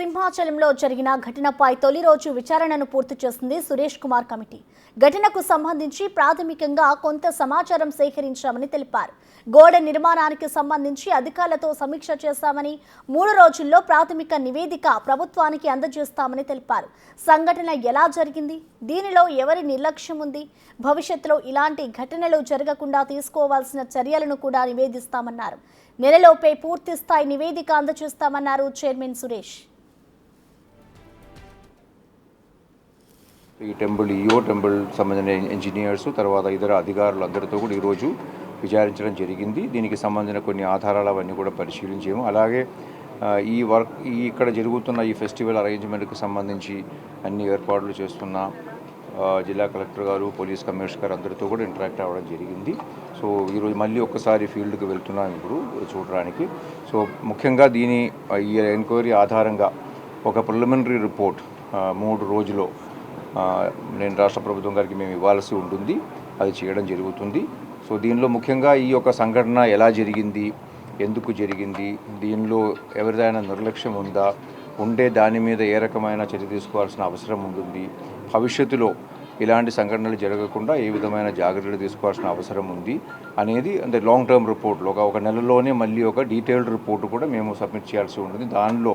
సింహాచలంలో జరిగిన ఘటనపై తొలి రోజు విచారణను పూర్తి చేసింది సురేష్ కుమార్ కమిటీ. ఘటనకు సంబంధించి ప్రాథమికంగా కొంత సమాచారం సేకరించామని తెలిపారు. గోడ నిర్మాణానికి సంబంధించి అధికారులతో సమీక్ష చేశామని, 3 రోజుల్లో ప్రాథమిక నివేదిక ప్రభుత్వానికి అందజేస్తామని తెలిపారు. సంఘటన ఎలా జరిగింది, దీనిలో ఎవరి నిర్లక్ష్యం ఉంది, భవిష్యత్తులో ఇలాంటి ఘటనలు జరగకుండా తీసుకోవాల్సిన చర్యలను కూడా నివేదిస్తామన్నారు. నెలలోపే పూర్తి స్థాయి నివేదిక అందజేస్తామన్నారు చైర్మన్ సురేష్. ఈ టెంపుల్ సంబంధించిన ఇంజనీర్స్ తర్వాత ఇతర అధికారులందరితో కూడా ఈరోజు విచారించడం జరిగింది. దీనికి సంబంధించిన కొన్ని ఆధారాలు అవన్నీ కూడా పరిశీలించాము. అలాగే ఇక్కడ జరుగుతున్న ఈ ఫెస్టివల్ అరేంజ్మెంట్కి సంబంధించి అన్ని ఏర్పాట్లు చేస్తున్న జిల్లా కలెక్టర్ గారు, పోలీస్ కమిషనర్ గారు అందరితో కూడా ఇంటరాక్ట్ అవ్వడం జరిగింది. సో ఈరోజు మళ్ళీ ఒక్కసారి ఫీల్డ్కి వెళ్తున్నాం ఇప్పుడు చూడడానికి. సో ముఖ్యంగా ఈ ఎంక్వైరీ ఆధారంగా ఒక ప్రిలిమినరీ రిపోర్ట్ 3 రోజుల్లో నేను రాష్ట్ర ప్రభుత్వం గారికి మేము ఇవ్వాల్సి ఉంటుంది. అది చేయడం జరుగుతుంది. సో దీనిలో ముఖ్యంగా ఈ యొక్క సంఘటన ఎలా జరిగింది, ఎందుకు జరిగింది, దీనిలో ఎవరిదైనా నిర్లక్ష్యం ఉందా, దాని మీద ఏ రకమైన చర్య తీసుకోవాల్సిన అవసరం ఉంటుంది, భవిష్యత్తులో ఇలాంటి సంఘటనలు జరగకుండా ఏ విధమైన జాగ్రత్తలు తీసుకోవాల్సిన అవసరం ఉంది అనేది అంటే లాంగ్ టర్మ్ రిపోర్ట్లో ఒక నెలలోనే మళ్ళీ ఒక డీటెయిల్డ్ రిపోర్ట్ కూడా మేము సబ్మిట్ చేయాల్సి ఉంటుంది. దానిలో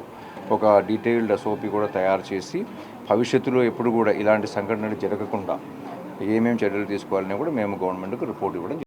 ఒక డీటెయిల్డ్ SOP కూడా తయారు చేసి భవిష్యత్తులో ఎప్పుడు కూడా ఇలాంటి సంఘటనలు జరగకుండా ఏమేమి చర్యలు తీసుకోవాలని కూడా మేము గవర్నమెంట్కి రిపోర్ట్ ఇవ్వడం